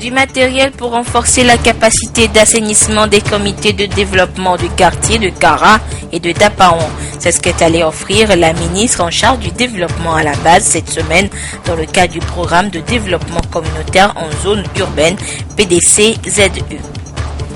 Du matériel pour renforcer la capacité d'assainissement des comités de développement du quartier de Kara et de Dapaon. C'est ce qu'est allé offrir la ministre en charge du développement à la base cette semaine dans le cadre du programme de développement communautaire en zone urbaine PDC-ZU.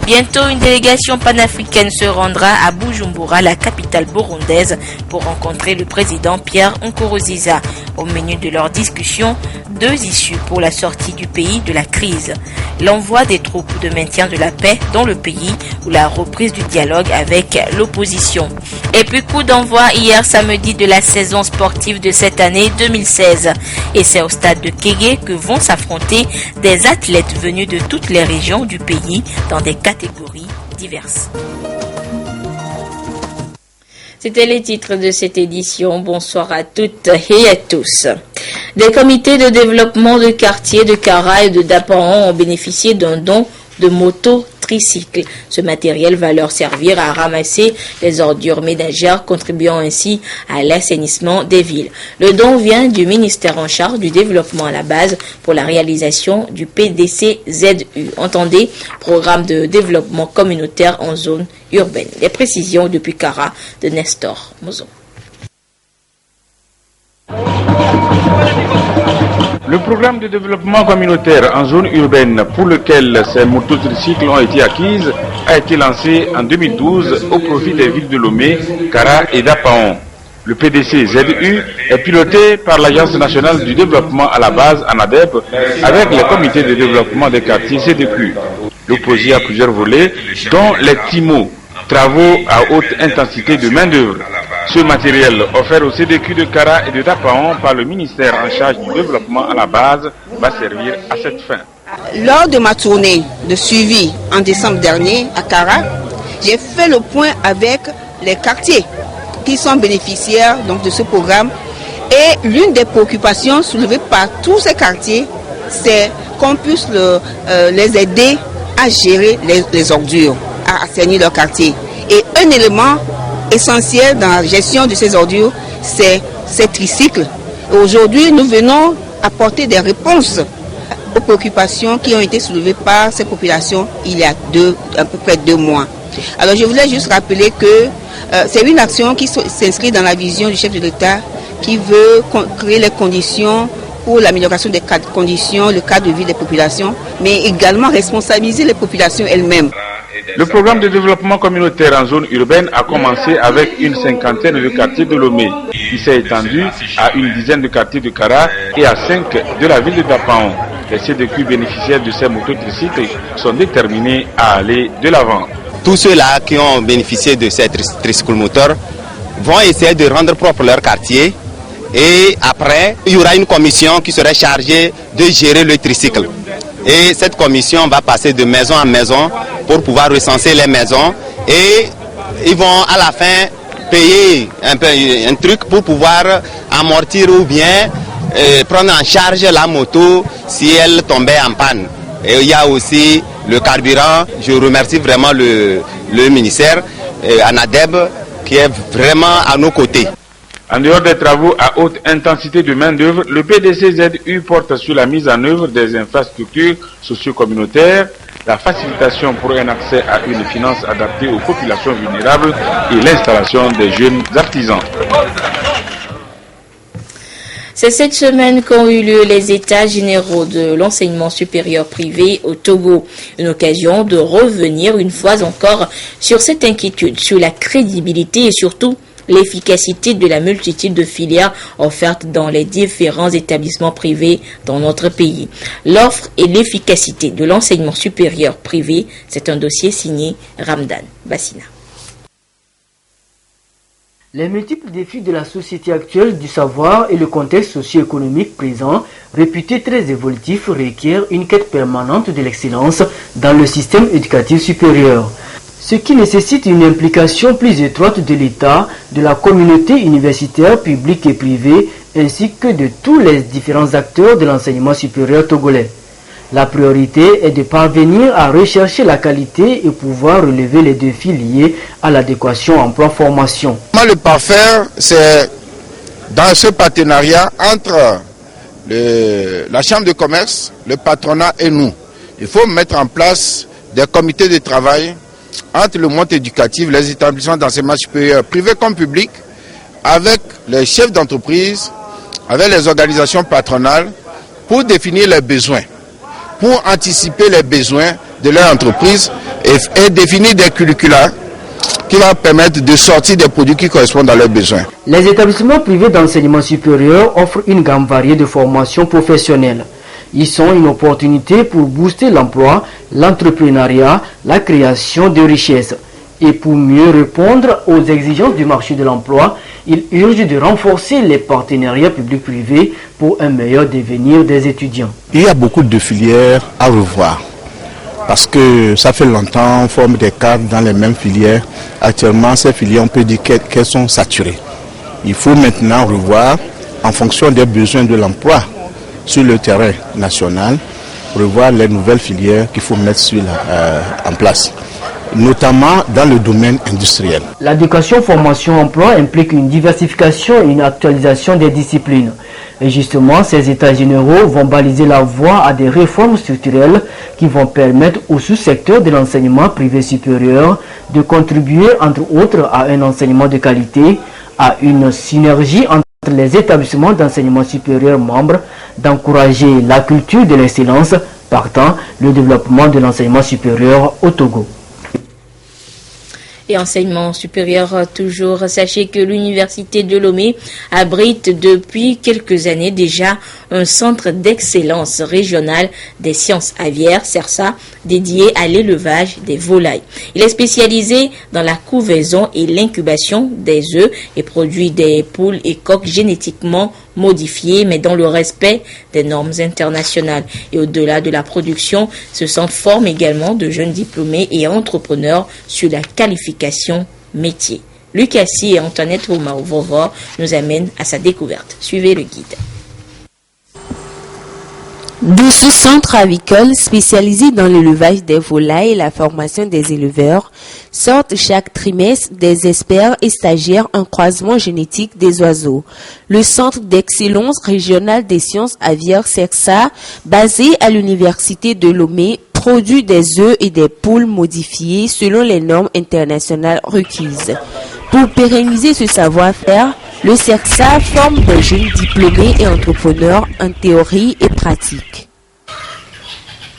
Bientôt, une délégation panafricaine se rendra à Bujumbura, la capitale burundaise, pour rencontrer le président Pierre Nkurunziza. Au menu de leur discussion, 2 issues pour la sortie du pays de la crise. L'envoi des troupes de maintien de la paix dans le pays ou la reprise du dialogue avec l'opposition. Et puis coup d'envoi hier samedi de la saison sportive de cette année 2016. Et c'est au stade de Kégué que vont s'affronter des athlètes venus de toutes les régions du pays dans des catégories diverses. C'était les titres de cette édition. Bonsoir à toutes et à tous. Des comités de développement de quartier de Kara et de Dapaon ont bénéficié d'un don de motos tricycles. Ce matériel va leur servir à ramasser les ordures ménagères, contribuant ainsi à l'assainissement des villes. Le don vient du ministère en charge du développement à la base pour la réalisation du PDC-ZU. Entendez, programme de développement communautaire en zone urbaine. Les précisions depuis Kara de Nestor Mozon. Le programme de développement communautaire en zone urbaine pour lequel ces mototricycles ont été acquises a été lancé en 2012 au profit des villes de Lomé, Kara et Dapaon. Le PDC-ZU est piloté par l'Agence nationale du développement à la base, ANADEP, avec les comités de développement des quartiers CDQ. L'opposé à plusieurs volets, dont les TIMO, travaux à haute intensité de main-d'œuvre. Ce matériel offert au CDQ de Kara et de Dapaon par le ministère en charge du développement à la base va servir à cette fin. Lors de ma tournée de suivi en décembre dernier à Kara, j'ai fait le point avec les quartiers qui sont bénéficiaires donc, de ce programme. Et l'une des préoccupations soulevées par tous ces quartiers, c'est qu'on puisse les aider à gérer les ordures, à assainir leur quartier. Et un élément essentiel dans la gestion de ces ordures, c'est ces tricycles. Aujourd'hui, nous venons apporter des réponses aux préoccupations qui ont été soulevées par ces populations il y a à peu près 2 mois. Alors je voulais juste rappeler que c'est une action qui s'inscrit dans la vision du chef de l'État qui veut créer les conditions pour l'amélioration des conditions, le cadre de vie des populations, mais également responsabiliser les populations elles-mêmes. Le programme de développement communautaire en zone urbaine a commencé avec une 50aine de quartiers de Lomé. Il s'est étendu à une dizaine de quartiers de Kara et à 5 de la ville de Dapaon. Les CDQ bénéficiaires de ces mototricycles sont déterminés à aller de l'avant. Tous ceux-là qui ont bénéficié de ces tricycles moteurs vont essayer de rendre propre leur quartier. Et après, il y aura une commission qui sera chargée de gérer le tricycle. Et cette commission va passer de maison en maison pour pouvoir recenser les maisons. Et ils vont à la fin payer un truc pour pouvoir amortir ou bien prendre en charge la moto si elle tombait en panne. Et il y a aussi le carburant. Je remercie vraiment le ministère, ANADEB, qui est vraiment à nos côtés. En dehors des travaux à haute intensité de main-d'œuvre, le PDC-ZU porte sur la mise en œuvre des infrastructures socio-communautaires, la facilitation pour un accès à une finance adaptée aux populations vulnérables et l'installation des jeunes artisans. C'est cette semaine qu'ont eu lieu les états généraux de l'enseignement supérieur privé au Togo. Une occasion de revenir une fois encore sur cette inquiétude, sur la crédibilité et surtout l'efficacité de la multitude de filières offertes dans les différents établissements privés dans notre pays. L'offre et l'efficacité de l'enseignement supérieur privé, c'est un dossier signé Ramdan Bassina. Les multiples défis de la société actuelle du savoir et le contexte socio-économique présent, réputé très évolutif, requièrent une quête permanente de l'excellence dans le système éducatif supérieur. Ce qui nécessite une implication plus étroite de l'État, de la communauté universitaire publique et privée, ainsi que de tous les différents acteurs de l'enseignement supérieur togolais. La priorité est de parvenir à rechercher la qualité et pouvoir relever les défis liés à l'adéquation emploi-formation. Le parfaire, c'est dans ce partenariat entre la Chambre de commerce, le patronat et nous. Il faut mettre en place des comités de travail entre le monde éducatif, les établissements d'enseignement supérieur, privés comme publics, avec les chefs d'entreprise, avec les organisations patronales, pour définir les besoins, pour anticiper les besoins de leur entreprise et définir des curricula qui vont permettre de sortir des produits qui correspondent à leurs besoins. Les établissements privés d'enseignement supérieur offrent une gamme variée de formations professionnelles. Ils sont une opportunité pour booster l'emploi, l'entrepreneuriat, la création de richesses. Et pour mieux répondre aux exigences du marché de l'emploi, ils urgent de renforcer les partenariats publics-privés pour un meilleur devenir des étudiants. Il y a beaucoup de filières à revoir. Parce que ça fait longtemps qu'on forme des cadres dans les mêmes filières. Actuellement, ces filières, on peut dire qu'elles sont saturées. Il faut maintenant revoir, en fonction des besoins de l'emploi sur le terrain national, revoir les nouvelles filières qu'il faut mettre en place, notamment dans le domaine industriel. L'éducation, formation, emploi implique une diversification et une actualisation des disciplines. Et justement, ces états généraux vont baliser la voie à des réformes structurelles qui vont permettre au sous-secteur de l'enseignement privé supérieur de contribuer, entre autres, à un enseignement de qualité, à une synergie entre les établissements d'enseignement supérieur membres, d'encourager la culture de l'excellence, partant le développement de l'enseignement supérieur au Togo. Et enseignement supérieur toujours, sachez que l'université de Lomé abrite depuis quelques années déjà un centre d'excellence régionale des sciences aviaires, CERSA, dédié à l'élevage des volailles. Il est spécialisé dans la couvaison et l'incubation des œufs et produit des poules et coqs génétiquement modifiés, mais dans le respect des normes internationales. Et au-delà de la production, ce centre forme également de jeunes diplômés et entrepreneurs sur la qualification métier. Lucassi et Antoinette Romain-Vovor nous amènent à sa découverte. Suivez le guide. De ce centre avicole spécialisé dans l'élevage des volailles et la formation des éleveurs, sortent chaque trimestre des experts et stagiaires en croisement génétique des oiseaux. Le Centre d'excellence régionale des sciences aviaires CERSA, basé à l'université de Lomé, produit des œufs et des poules modifiés selon les normes internationales requises. Pour pérenniser ce savoir-faire, le CERSA forme des jeunes diplômés et entrepreneurs en théorie et pratique.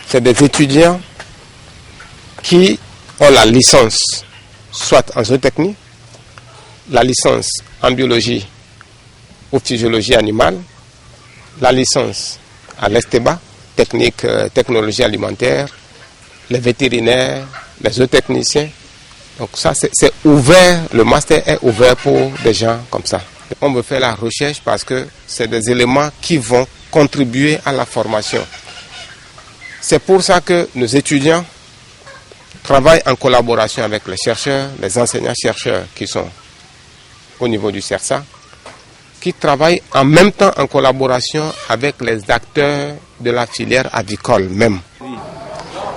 C'est des étudiants qui ont la licence, soit en zootechnie, la licence en biologie ou physiologie animale, la licence à l'ESTEBA, technologie alimentaire, les vétérinaires, les zootechniciens. Donc ça, c'est ouvert, le master est ouvert pour des gens comme ça. On veut faire la recherche parce que c'est des éléments qui vont contribuer à la formation. C'est pour ça que nos étudiants travaillent en collaboration avec les chercheurs, les enseignants-chercheurs qui sont au niveau du CERSA, qui travaillent en même temps en collaboration avec les acteurs de la filière avicole même.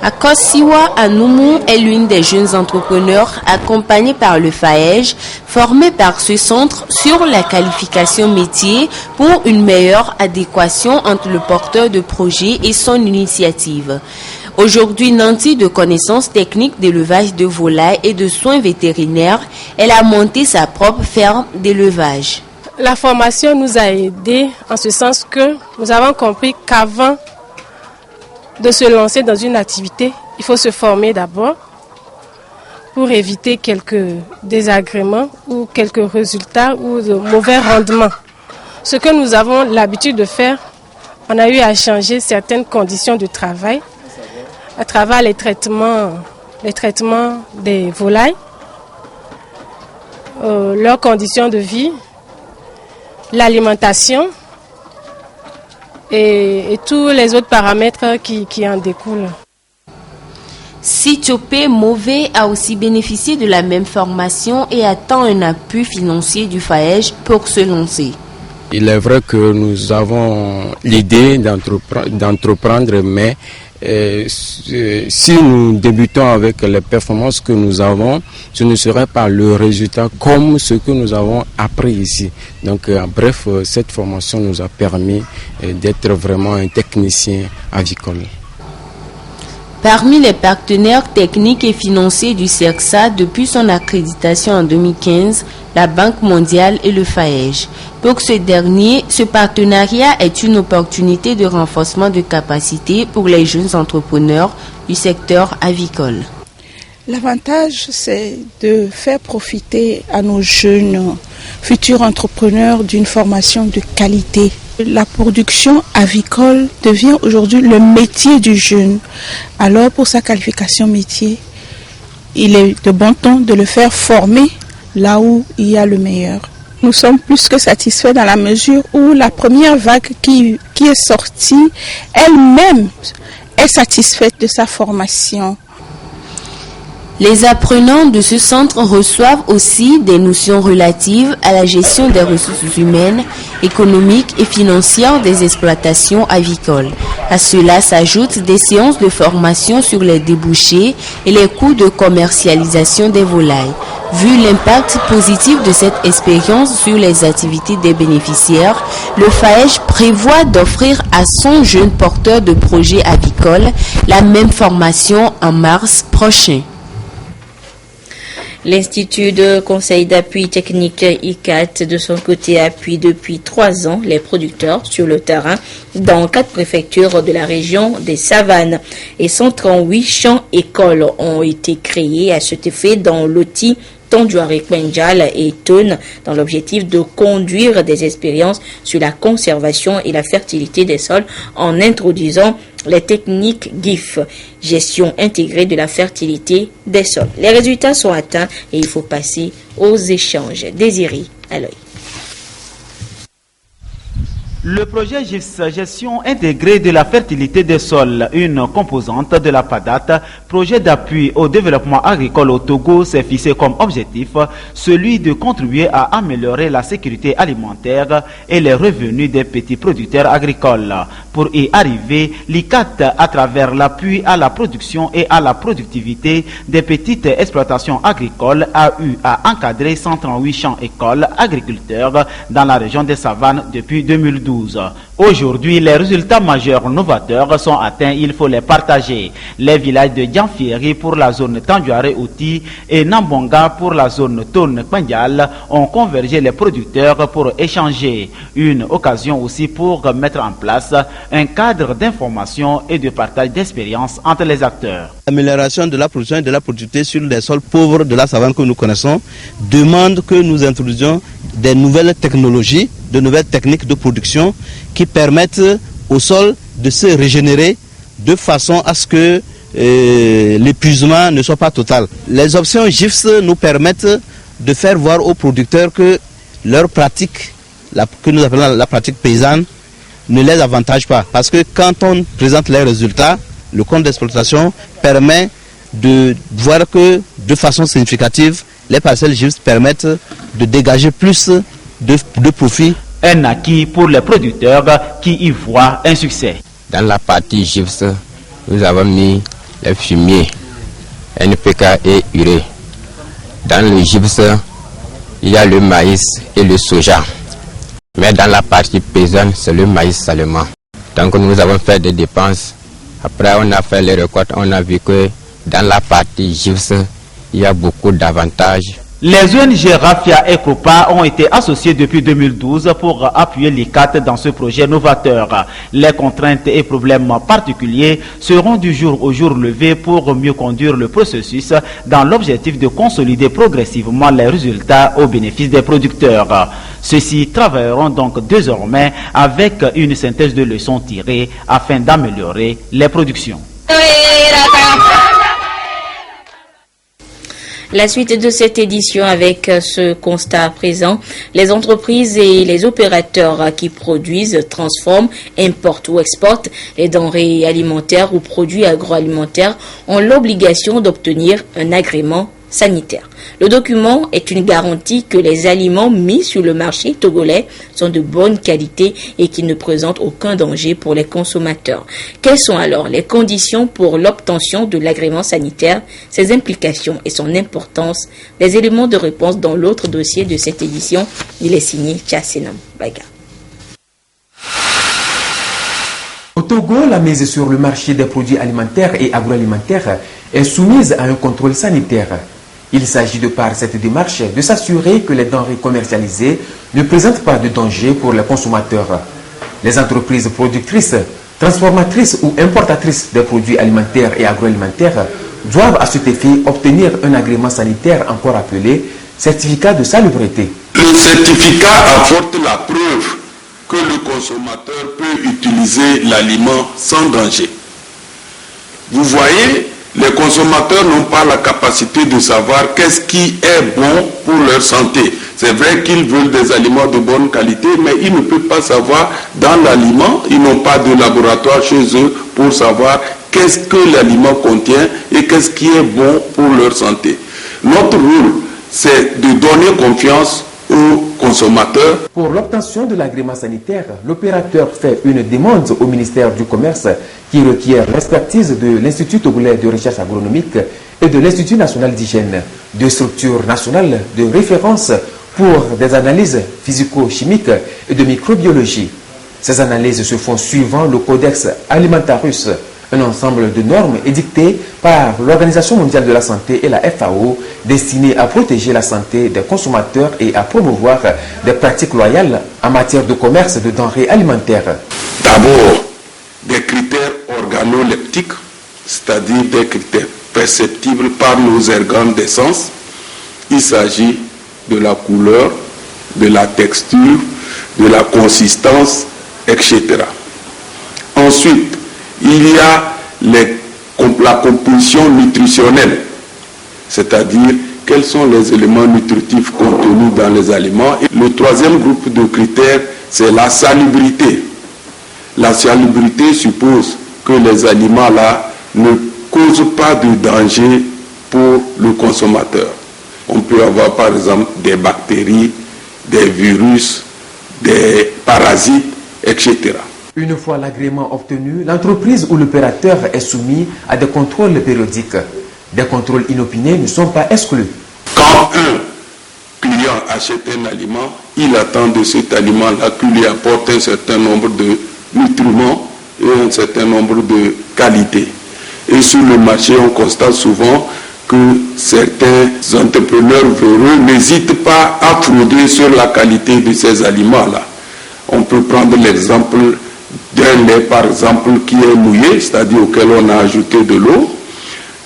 Akosiwa Anoumou est l'une des jeunes entrepreneurs accompagnée par le FAEJ, formée par ce centre sur la qualification métier pour une meilleure adéquation entre le porteur de projet et son initiative. Aujourd'hui nantie de connaissances techniques d'élevage de volailles et de soins vétérinaires, elle a monté sa propre ferme d'élevage. La formation nous a aidés en ce sens que nous avons compris qu'avant de se lancer dans une activité, il faut se former d'abord pour éviter quelques désagréments ou quelques résultats ou de mauvais rendements. Ce que nous avons l'habitude de faire, on a eu à changer certaines conditions de travail à travers les traitements des volailles, leurs conditions de vie, l'alimentation et tous les autres paramètres qui en découlent. Sitopé Mauvais a aussi bénéficié de la même formation et attend un appui financier du FAEJ pour se lancer. Il est vrai que nous avons l'idée d'entreprendre, mais si nous débutons avec les performances que nous avons, ce ne serait pas le résultat comme ce que nous avons appris ici. Donc, bref, cette formation nous a permis d'être vraiment un technicien avicole. Parmi les partenaires techniques et financiers du CERCSA depuis son accréditation en 2015, la Banque mondiale et le FAEJ. Pour ce dernier, ce partenariat est une opportunité de renforcement de capacités pour les jeunes entrepreneurs du secteur avicole. L'avantage, c'est de faire profiter à nos jeunes futurs entrepreneurs d'une formation de qualité. La production avicole devient aujourd'hui le métier du jeune. Alors, pour sa qualification métier, il est de bon ton de le faire former là où il y a le meilleur. Nous sommes plus que satisfaits dans la mesure où la première vague qui est sortie, elle-même est satisfaite de sa formation. Les apprenants de ce centre reçoivent aussi des notions relatives à la gestion des ressources humaines, économiques et financières des exploitations avicoles. À cela s'ajoutent des séances de formation sur les débouchés et les coûts de commercialisation des volailles. Vu l'impact positif de cette expérience sur les activités des bénéficiaires, le FAEJ prévoit d'offrir à 100 jeunes porteurs de projets avicoles la même formation en mars prochain. L'Institut de conseil d'appui technique ICAT, de son côté, appuie depuis 3 ans les producteurs sur le terrain dans 4 préfectures de la région des Savanes. Et 138 champs-écoles ont été créés à cet effet dans l'outil Tonduare Kwenjal et Tone, dans l'objectif de conduire des expériences sur la conservation et la fertilité des sols en introduisant les techniques GIF, gestion intégrée de la fertilité des sols. Les résultats sont atteints et il faut passer aux échanges. Désiré Aloy. Le projet GIFS, gestion intégrée de la fertilité des sols, une composante de la PADAT, projet d'appui au développement agricole au Togo, s'est fixé comme objectif celui de contribuer à améliorer la sécurité alimentaire et les revenus des petits producteurs agricoles. Pour y arriver, l'ICAT, à travers l'appui à la production et à la productivité des petites exploitations agricoles, a eu à encadrer 138 champs-écoles agriculteurs dans la région des Savanes depuis 2012. Aujourd'hui, les résultats majeurs novateurs sont atteints, il faut les partager. Les villages de Djanfieri pour la zone Tanduare-Outi et Nambonga pour la zone Tone-Kwendial ont convergé les producteurs pour échanger. Une occasion aussi pour mettre en place un cadre d'information et de partage d'expérience entre les acteurs. L'amélioration de la production et de la productivité sur les sols pauvres de la savane que nous connaissons demande que nous introduisions des nouvelles technologies, de nouvelles techniques de production qui permettent au sol de se régénérer de façon à ce que l'épuisement ne soit pas total. Les options GIFS nous permettent de faire voir aux producteurs que leur pratique, que nous appelons la pratique paysanne, ne les avantage pas. Parce que quand on présente les résultats, le compte d'exploitation permet de voir que de façon significative, les parcelles GIFS permettent de dégager plus de profit. Un acquis pour les producteurs qui y voient un succès. Dans la partie GIFS, nous avons mis les fumiers, NPK et urée. Dans le GIFS, il y a le maïs et le soja. Mais dans la partie paysanne, c'est le maïs seulement. Donc nous avons fait des dépenses. Après on a fait les récoltes, on a vu que dans la partie GIFS, il y a beaucoup d'avantages. Les ONG Rafia et Copa ont été associés depuis 2012 pour appuyer l'ICAT dans ce projet novateur. Les contraintes et problèmes particuliers seront du jour au jour levés pour mieux conduire le processus dans l'objectif de consolider progressivement les résultats au bénéfice des producteurs. Ceux-ci travailleront donc désormais avec une synthèse de leçons tirées afin d'améliorer les productions. La suite de cette édition avec ce constat à présent, les entreprises et les opérateurs qui produisent, transforment, importent ou exportent les denrées alimentaires ou produits agroalimentaires ont l'obligation d'obtenir un agrément sanitaire. Le document est une garantie que les aliments mis sur le marché togolais sont de bonne qualité et qu'ils ne présentent aucun danger pour les consommateurs. Quelles sont alors les conditions pour l'obtention de l'agrément sanitaire, ses implications et son importance? Des éléments de réponse dans l'autre dossier de cette édition. Il est signé Tchassenam Baga. Togo, la mise sur le marché des produits alimentaires et agroalimentaires est soumise à un contrôle sanitaire. Il s'agit de par cette démarche de s'assurer que les denrées commercialisées ne présentent pas de danger pour les consommateurs. Les entreprises productrices, transformatrices ou importatrices des produits alimentaires et agroalimentaires doivent à cet effet obtenir un agrément sanitaire encore appelé certificat de salubrité. Le certificat apporte la preuve que le consommateur peut utiliser l'aliment sans danger. Vous voyez, les consommateurs n'ont pas la capacité de savoir qu'est-ce qui est bon pour leur santé. C'est vrai qu'ils veulent des aliments de bonne qualité, mais ils ne peuvent pas savoir dans l'aliment, ils n'ont pas de laboratoire chez eux pour savoir qu'est-ce que l'aliment contient et qu'est-ce qui est bon pour leur santé. Notre rôle, c'est de donner confiance aux consommateurs. Pour l'obtention de l'agrément sanitaire, l'opérateur fait une demande au ministère du Commerce qui requiert l'expertise de l'Institut togolais de recherche agronomique et de l'Institut national d'hygiène, deux structures nationales de référence pour des analyses physico-chimiques et de microbiologie. Ces analyses se font suivant le Codex Alimentarius, un ensemble de normes édictées par l'Organisation mondiale de la santé et la FAO, destinées à protéger la santé des consommateurs et à promouvoir des pratiques loyales en matière de commerce de denrées alimentaires. D'abord, des critères organoleptiques, c'est-à-dire des critères perceptibles par nos organes des sens. Il s'agit de la couleur, de la texture, de la consistance, etc. Ensuite, il y a la composition nutritionnelle, c'est-à-dire quels sont les éléments nutritifs contenus dans les aliments. Et le troisième groupe de critères, c'est la salubrité. La salubrité suppose que les aliments-là ne causent pas de danger pour le consommateur. On peut avoir par exemple des bactéries, des virus, des parasites, etc. Une fois l'agrément obtenu, l'entreprise ou l'opérateur est soumis à des contrôles périodiques. Des contrôles inopinés ne sont pas exclus. Quand un client achète un aliment, il attend de cet aliment-là qu'il lui apporte un certain nombre de nutriments et un certain nombre de qualités. Et sur le marché, on constate souvent que certains entrepreneurs véreux n'hésitent pas à frauder sur la qualité de ces aliments-là. On peut prendre l'exemple d'un lait, par exemple, qui est mouillé, c'est-à-dire auquel on a ajouté de l'eau.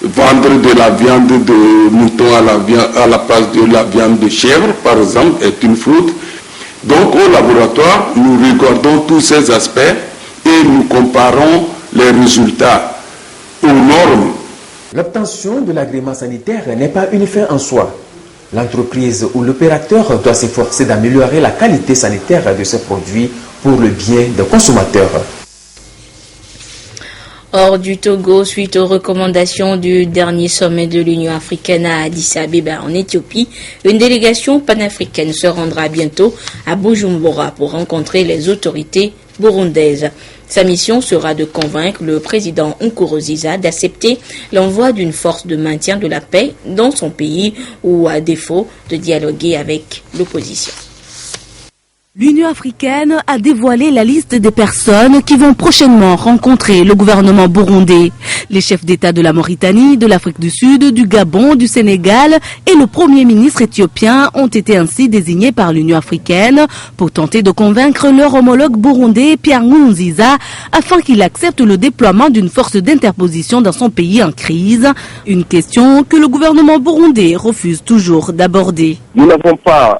Vendre de la viande de mouton à la place de la viande de chèvre, par exemple, est une fraude. Donc, au laboratoire, nous regardons tous ces aspects et nous comparons les résultats aux normes. L'obtention de l'agrément sanitaire n'est pas une fin en soi. L'entreprise ou l'opérateur doit s'efforcer d'améliorer la qualité sanitaire de ses produits pour le bien des consommateurs. Hors du Togo, suite aux recommandations du dernier sommet de l'Union africaine à Addis Abeba en Éthiopie, une délégation panafricaine se rendra bientôt à Bujumbura pour rencontrer les autorités burundaises. Sa mission sera de convaincre le président Nkurunziza d'accepter l'envoi d'une force de maintien de la paix dans son pays ou, à défaut, de dialoguer avec l'opposition. L'Union africaine a dévoilé la liste des personnes qui vont prochainement rencontrer le gouvernement burundais. Les chefs d'État de la Mauritanie, de l'Afrique du Sud, du Gabon, du Sénégal et le Premier ministre éthiopien ont été ainsi désignés par l'Union africaine pour tenter de convaincre leur homologue burundais Pierre Nkurunziza afin qu'il accepte le déploiement d'une force d'interposition dans son pays en crise. Une question que le gouvernement burundais refuse toujours d'aborder. Nous n'avons pas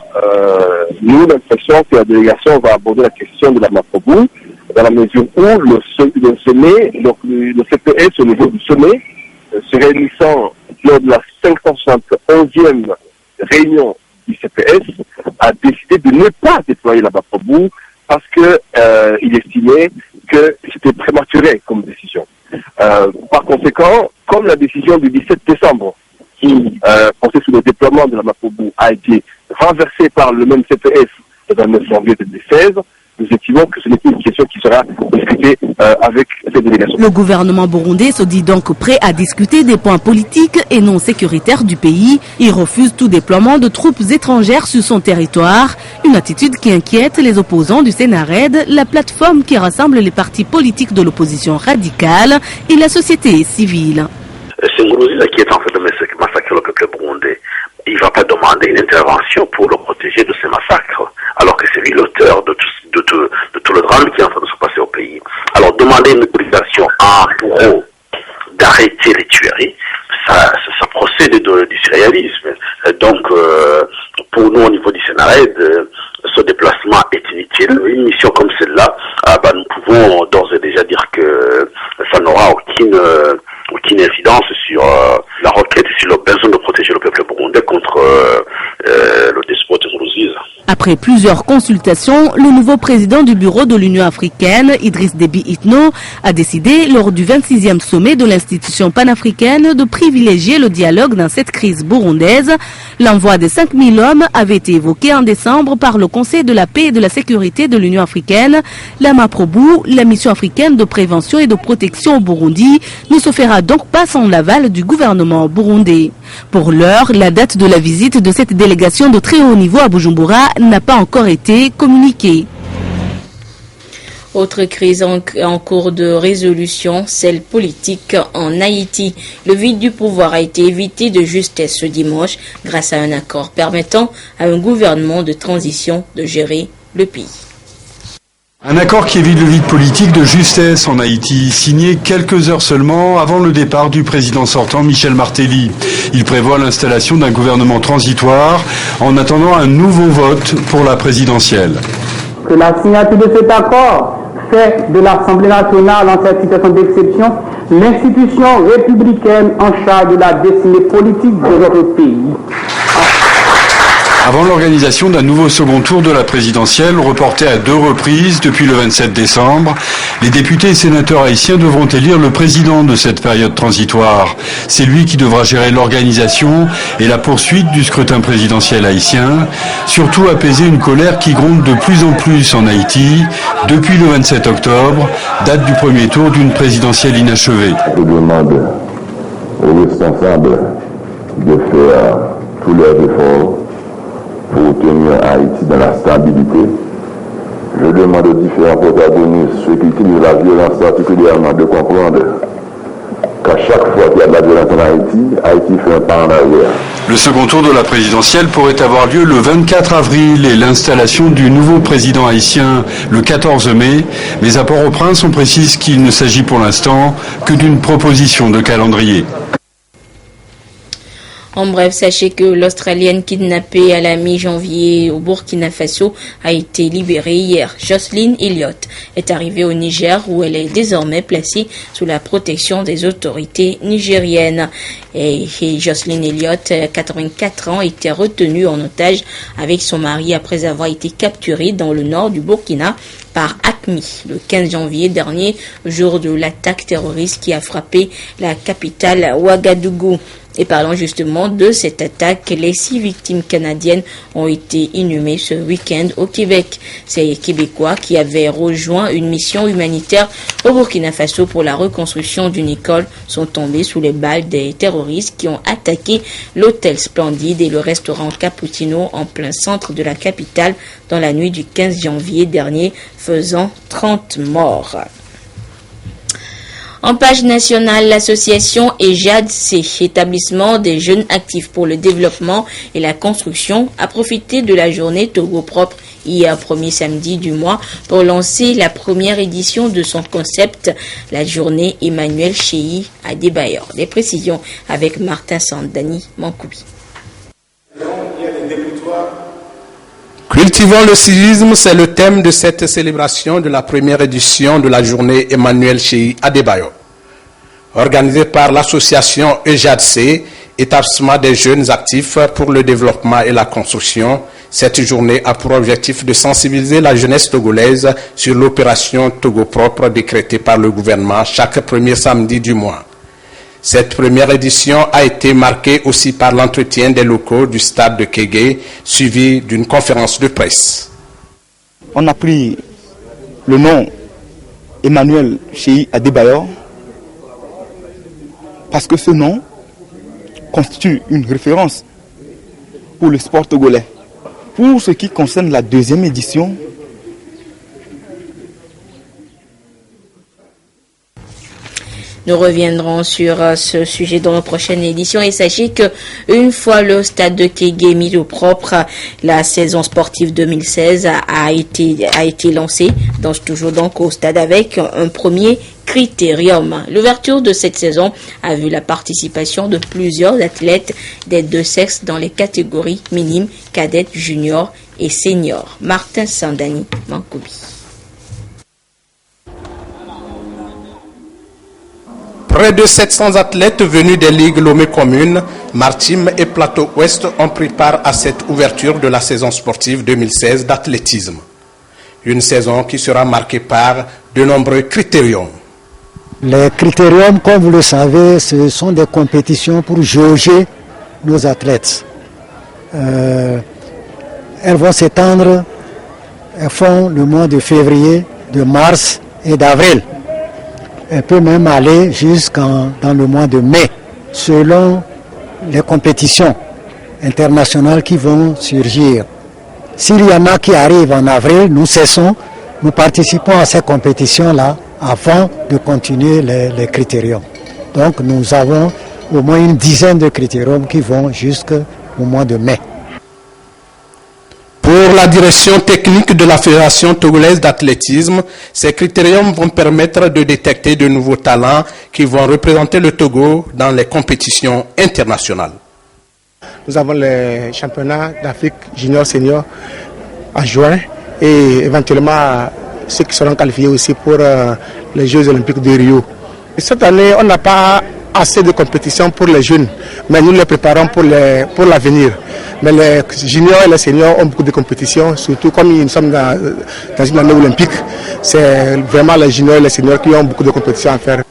l'impression que la délégation va aborder la question de la Mapobou dans la mesure où le sommet, donc le CPS au niveau du sommet, se réunissant lors de la 571e réunion du CPS, a décidé de ne pas déployer la Mapobou parce que il estimait que c'était prématuré comme décision. Par conséquent, comme la décision du 17 décembre qui portait sur le déploiement de la Mapobou a été renversée par le même CPS le 29 janvier 2016, nous estimons que ce n'est pas une question qui sera discutée avec cette délégation. Le gouvernement burundais se dit donc prêt à discuter des points politiques et non sécuritaires du pays. Il refuse tout déploiement de troupes étrangères sur son territoire, une attitude qui inquiète les opposants du Sénarède, la plateforme qui rassemble les partis politiques de l'opposition radicale et la société civile. C'est Nkurunziza qui est en fait de massacrer le peuple burundais. Il ne va pas demander une intervention pour le protéger de ces massacres, alors que c'est lui l'auteur de tout le drame qui est en train de se passer au pays. Alors demander une autorisation à un bourreau d'arrêter les tueries, ça procède du surréalisme. Donc pour nous au niveau du Sénarède, ce déplacement est inutile. Une mission comme celle-là, nous pouvons d'ores et déjà dire que ça n'aura aucune incidence sur la requête et sur le besoin de protéger le peuple burundais contre le despote Nkurunziza. Après plusieurs consultations, le nouveau président du bureau de l'Union africaine, Idriss Déby Itno, a décidé lors du 26e sommet de l'institution panafricaine de privilégier le dialogue dans cette crise burundaise. L'envoi de 5000 hommes avait été évoqué en décembre par le Conseil de la paix et de la sécurité de l'Union africaine. La MAPROBU, la mission africaine de prévention et de protection au Burundi, ne se fera donc pas sans l'aval du gouvernement burundais. Pour l'heure, la date de la visite de cette délégation de très haut niveau à Bujumbura n'a pas encore été communiquée. Autre crise en cours de résolution, celle politique en Haïti. Le vide du pouvoir a été évité de justesse ce dimanche grâce à un accord permettant à un gouvernement de transition de gérer le pays. Un accord qui évite le vide politique de justesse en Haïti, signé quelques heures seulement avant le départ du président sortant Michel Martelly. Il prévoit l'installation d'un gouvernement transitoire en attendant un nouveau vote pour la présidentielle. Que la signature de cet accord fait de l'Assemblée nationale en cette situation d'exception l'institution républicaine en charge de la destinée politique de notre pays. Avant l'organisation d'un nouveau second tour de la présidentielle, reporté à 2 reprises depuis le 27 décembre, les députés et sénateurs haïtiens devront élire le président de cette période transitoire. C'est lui qui devra gérer l'organisation et la poursuite du scrutin présidentiel haïtien, surtout apaiser une colère qui gronde de plus en plus en Haïti depuis le 27 octobre, date du premier tour d'une présidentielle inachevée. Je demande aux responsables de faire tous leurs efforts pour tenir Haïti dans la stabilité. Je demande aux différents protagonistes, ceux qui utilisent la violence particulièrement, de comprendre qu'à chaque fois qu'il y a de la violence en Haïti, Haïti fait un pas en arrière. Le second tour de la présidentielle pourrait avoir lieu le 24 avril et l'installation du nouveau président haïtien le 14 mai, mais à Port-au-Prince, on précise qu'il ne s'agit pour l'instant que d'une proposition de calendrier. En bref, sachez que l'Australienne kidnappée à la mi-janvier au Burkina Faso a été libérée hier. Jocelyn Elliott est arrivée au Niger où elle est désormais placée sous la protection des autorités nigériennes. Et Jocelyn Elliott, 84 ans, était retenue en otage avec son mari après avoir été capturée dans le nord du Burkina par AQMI le 15 janvier dernier, jour de l'attaque terroriste qui a frappé la capitale Ouagadougou. Et parlant justement de cette attaque, les 6 victimes canadiennes ont été inhumées ce week-end au Québec. Ces Québécois qui avaient rejoint une mission humanitaire au Burkina Faso pour la reconstruction d'une école sont tombés sous les balles des terroristes qui ont attaqué l'hôtel Splendide et le restaurant Cappuccino en plein centre de la capitale dans la nuit du 15 janvier dernier, faisant 30 morts. En page nationale, l'association EJADC, établissement des jeunes actifs pour le développement et la construction, a profité de la journée Togo propre hier, premier samedi du mois, pour lancer la première édition de son concept, la journée Emmanuel Chéhi à Débayor. Des précisions avec Martin Sandani Mankoubi. Cultivons le civisme, c'est le thème de cette célébration de la première édition de la journée Emmanuel Chéhi à Débayor. Organisée par l'association EJADC, établissement des jeunes actifs pour le développement et la construction, cette journée a pour objectif de sensibiliser la jeunesse togolaise sur l'opération Togo propre décrétée par le gouvernement chaque premier samedi du mois. Cette première édition a été marquée aussi par l'entretien des locaux du stade de Kégué, suivi d'une conférence de presse. On a pris le nom Emmanuel Chéi Adebayor, parce que ce nom constitue une référence pour le sport togolais. Pour ce qui concerne la deuxième édition, nous reviendrons sur ce sujet dans la prochaine édition et sachez que une fois le stade de Kégué mis au propre, la saison sportive 2016 a été lancée, toujours donc au stade avec un premier critérium. L'ouverture de cette saison a vu la participation de plusieurs athlètes des deux sexes dans les catégories minimes, cadettes, juniors et seniors. Martin Sandani, Mankoubi. Près de 700 athlètes venus des ligues Lomé communes, Martim et Plateau Ouest ont pris part à cette ouverture de la saison sportive 2016 d'athlétisme. Une saison qui sera marquée par de nombreux critériums. Les critériums, comme vous le savez, ce sont des compétitions pour jauger nos athlètes. Elles vont s'étendre, elles font le mois de février, de mars et d'avril. Elle peut même aller jusqu'en dans le mois de mai, selon les compétitions internationales qui vont surgir. S'il y en a qui arrivent en avril, nous participons à ces compétitions-là avant de continuer les critériums. Donc nous avons au moins une dizaine de critériums qui vont jusqu'au mois de mai. Pour la direction technique de la Fédération togolaise d'athlétisme, ces critériums vont permettre de détecter de nouveaux talents qui vont représenter le Togo dans les compétitions internationales. Nous avons les championnats d'Afrique junior senior en juin et éventuellement ceux qui seront qualifiés aussi pour les Jeux olympiques de Rio. Et cette année, on n'a pas assez de compétitions pour les jeunes, mais nous les préparons pour l'avenir. Mais les juniors et les seniors ont beaucoup de compétitions, surtout comme nous sommes dans une année olympique. C'est vraiment les juniors et les seniors qui ont beaucoup de compétitions à faire.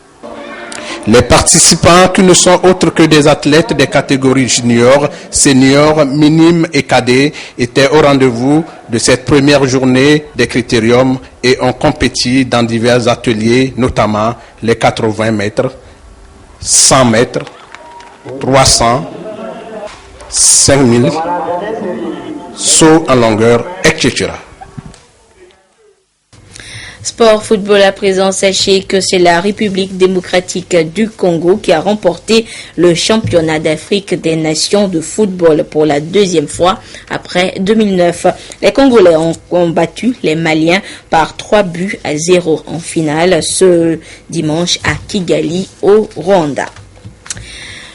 Les participants, qui ne sont autres que des athlètes des catégories juniors, seniors, minimes et cadets, étaient au rendez-vous de cette première journée des critériums et ont compéti dans divers ateliers, notamment les 80 mètres, 100 mètres, 300, 5000, saut en longueur, etc. Sport football à présent, sachez que c'est la République démocratique du Congo qui a remporté le championnat d'Afrique des nations de football pour la deuxième fois après 2009. Les Congolais ont battu les Maliens par 3-0 en finale ce dimanche à Kigali au Rwanda.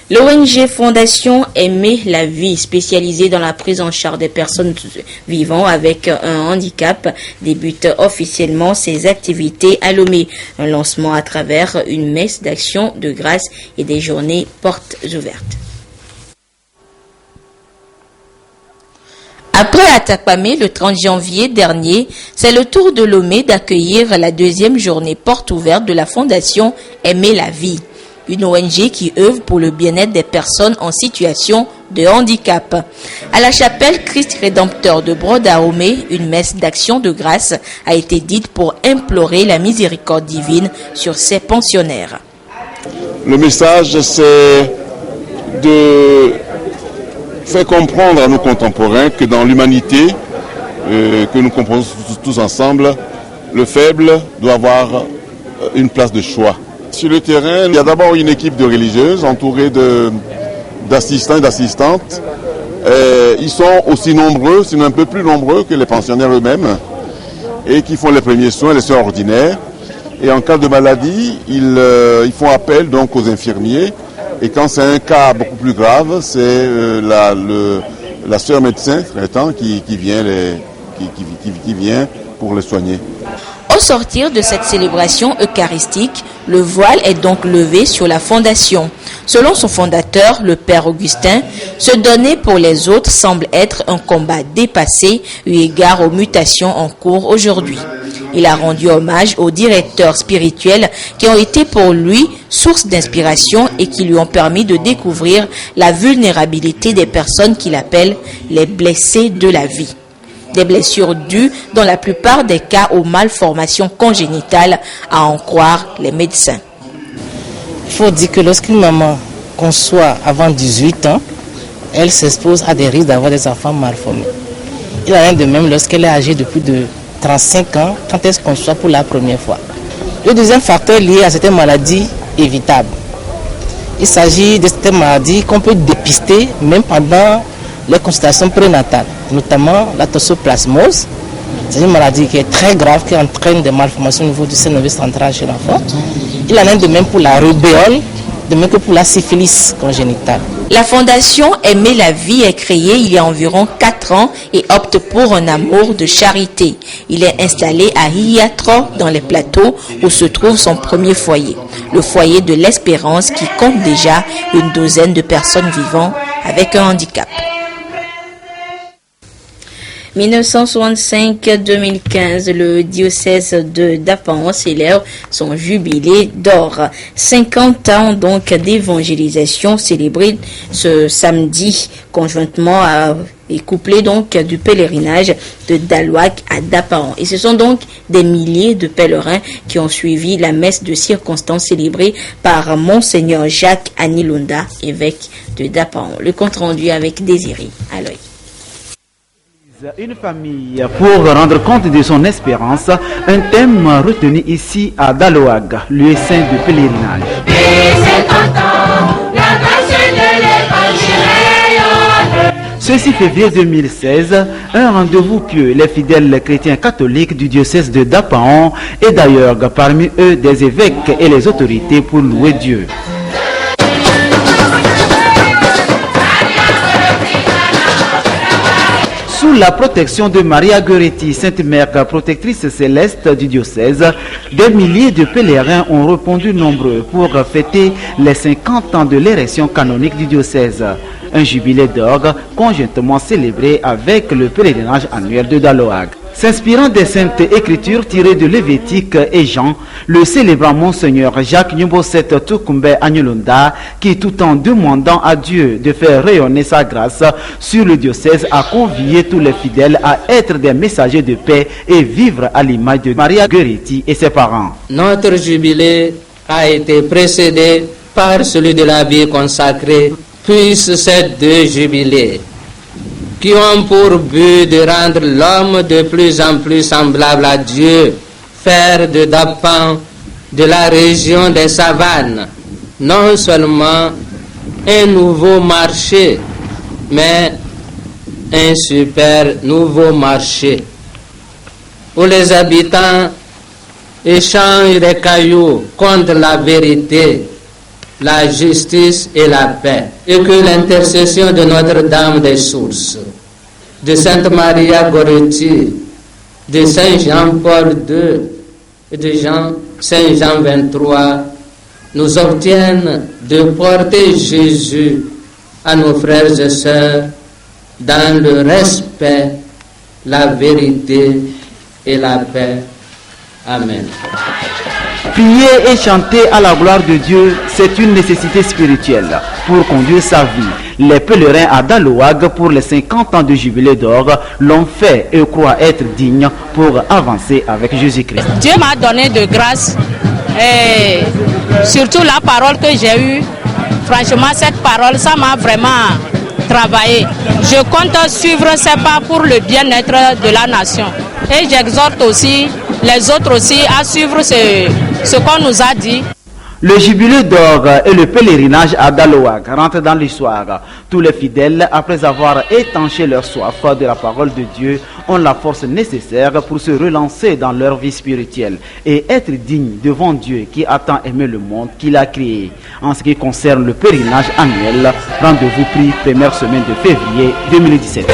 L'ONG Fondation Aimer la vie, spécialisée dans la prise en charge des personnes vivant avec un handicap, débute officiellement ses activités à Lomé. Un lancement à travers une messe d'action de grâce et des journées portes ouvertes. Après Atakpamé, le 30 janvier dernier, c'est le tour de Lomé d'accueillir la deuxième journée porte ouverte de la Fondation Aimer la vie. Une ONG qui œuvre pour le bien-être des personnes en situation de handicap. À la chapelle Christ Rédempteur de Brodaomé, une messe d'action de grâce a été dite pour implorer la miséricorde divine sur ces pensionnaires. Le message, c'est de faire comprendre à nos contemporains que dans l'humanité que nous composons tous ensemble, le faible doit avoir une place de choix. Sur le terrain, il y a d'abord une équipe de religieuses entourée d'assistants et d'assistantes. Ils sont aussi nombreux, sinon un peu plus nombreux que les pensionnaires eux-mêmes, et qui font les premiers soins, les soins ordinaires. Et en cas de maladie, ils font appel donc aux infirmiers. Et quand c'est un cas beaucoup plus grave, c'est la sœur médecin traitant qui vient pour les soigner. Au sortir de cette célébration eucharistique, le voile est donc levé sur la fondation. Selon son fondateur, le père Augustin, se donner pour les autres semble être un combat dépassé eu égard aux mutations en cours aujourd'hui. Il a rendu hommage aux directeurs spirituels qui ont été pour lui source d'inspiration et qui lui ont permis de découvrir la vulnérabilité des personnes qu'il appelle les blessés de la vie. Des blessures dues, dans la plupart des cas, aux malformations congénitales, à en croire les médecins. Il faut dire que lorsqu'une maman conçoit avant 18 ans, elle s'expose à des risques d'avoir des enfants malformés. Il en est de même lorsqu'elle est âgée de plus de 35 ans, quand elle se conçoit pour la première fois. Le deuxième facteur lié à cette maladie évitable. Il s'agit de cette maladie qu'on peut dépister même pendant les consultations prénatales, notamment la toxoplasmose. C'est une maladie qui est très grave, qui entraîne des malformations au niveau du sein nerveux central chez l'enfant. Il en est de même pour la rubéole, de même que pour la syphilis congénitale. La fondation Aimer la vie est créée il y a environ 4 ans et opte pour un amour de charité. Il est installé à Hiatro, dans les plateaux, où se trouve son premier foyer. Le foyer de l'Espérance qui compte déjà une douzaine de personnes vivant avec un handicap. 1965-2015, le diocèse de Dapaon célèbre son jubilé d'or. 50 ans donc d'évangélisation célébrés ce samedi conjointement et couplé donc du pèlerinage de Dalouac à Dapaon. Et ce sont donc des milliers de pèlerins qui ont suivi la messe de circonstance célébrée par Monseigneur Jacques Anilonda, évêque de Dapaon. Le compte rendu avec Désiré Aloy. Une famille pour rendre compte de son espérance, un thème retenu ici à Dalouag, lieu saint de pèlerinage. Ce 6 février 2016, un rendez-vous pieux, les fidèles chrétiens catholiques du diocèse de Dapaon et d'ailleurs parmi eux des évêques et les autorités pour louer Dieu. Sous la protection de Maria Goretti, Sainte Mère protectrice céleste du diocèse, des milliers de pèlerins ont répondu nombreux pour fêter les 50 ans de l'érection canonique du diocèse. Un jubilé d'orgue conjointement célébré avec le pèlerinage annuel de Dalouag. S'inspirant des saintes écritures tirées de Lévitique et Jean, le célébrant Monseigneur Jacques Nyumboset Tukumbe Anyolunda, qui tout en demandant à Dieu de faire rayonner sa grâce sur le diocèse, a convié tous les fidèles à être des messagers de paix et vivre à l'image de Maria Goretti et ses parents. Notre jubilé a été précédé par celui de la vie consacrée. Puissent ces deux jubilés, qui ont pour but de rendre l'homme de plus en plus semblable à Dieu, faire de Dapan, de la région des savanes, non seulement un nouveau marché, mais un super nouveau marché, où les habitants échangent les cailloux contre la vérité, la justice et la paix, et que l'intercession de Notre-Dame des Sources, de Sainte Maria Goretti, de Saint Jean-Paul II et de Saint Jean XXIII nous obtiennent de porter Jésus à nos frères et sœurs dans le respect, la vérité et la paix. Amen. Prier et chanter à la gloire de Dieu, c'est une nécessité spirituelle pour conduire sa vie. Les pèlerins à Dalouag pour les 50 ans de jubilé d'or l'ont fait et croient être dignes pour avancer avec Jésus-Christ. Dieu m'a donné de grâce et surtout la parole que j'ai eue. Franchement, cette parole, ça m'a vraiment travaillé. Je compte suivre ces pas pour le bien-être de la nation. Et j'exhorte aussi les autres aussi à suivre ce qu'on nous a dit. Le jubilé d'or et le pèlerinage à Dalouag rentrent dans l'histoire. Tous les fidèles, après avoir étanché leur soif de la parole de Dieu, ont la force nécessaire pour se relancer dans leur vie spirituelle et être dignes devant Dieu qui a tant aimé le monde qu'il a créé. En ce qui concerne le pèlerinage annuel, rendez-vous pris première semaine de février 2017.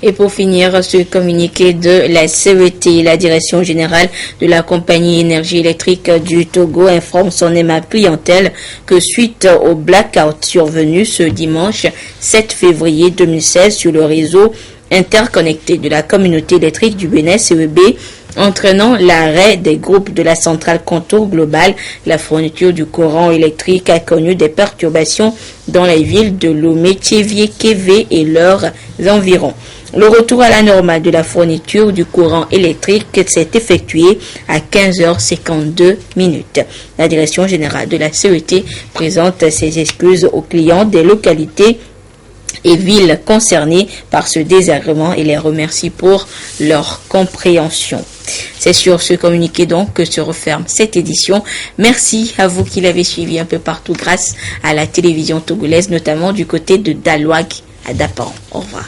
Et pour finir, ce communiqué de la CET, la Direction Générale de la Compagnie Énergie Électrique du Togo informe son aimable clientèle que suite au blackout survenu ce dimanche 7 février 2016 sur le réseau interconnecté de la communauté électrique du Bénin CEB, entraînant l'arrêt des groupes de la centrale Contour Global. La fourniture du courant électrique a connu des perturbations dans les villes de Lomé, Tchévié, Kévé et leurs environs. Le retour à la normale de la fourniture du courant électrique s'est effectué à 15h52. La direction générale de la CET présente ses excuses aux clients des localités et villes concernées par ce désagrément et les remercie pour leur compréhension. C'est sur ce communiqué donc que se referme cette édition. Merci à vous qui l'avez suivi un peu partout grâce à la télévision togolaise, notamment du côté de Dalouag à Dapan. Au revoir.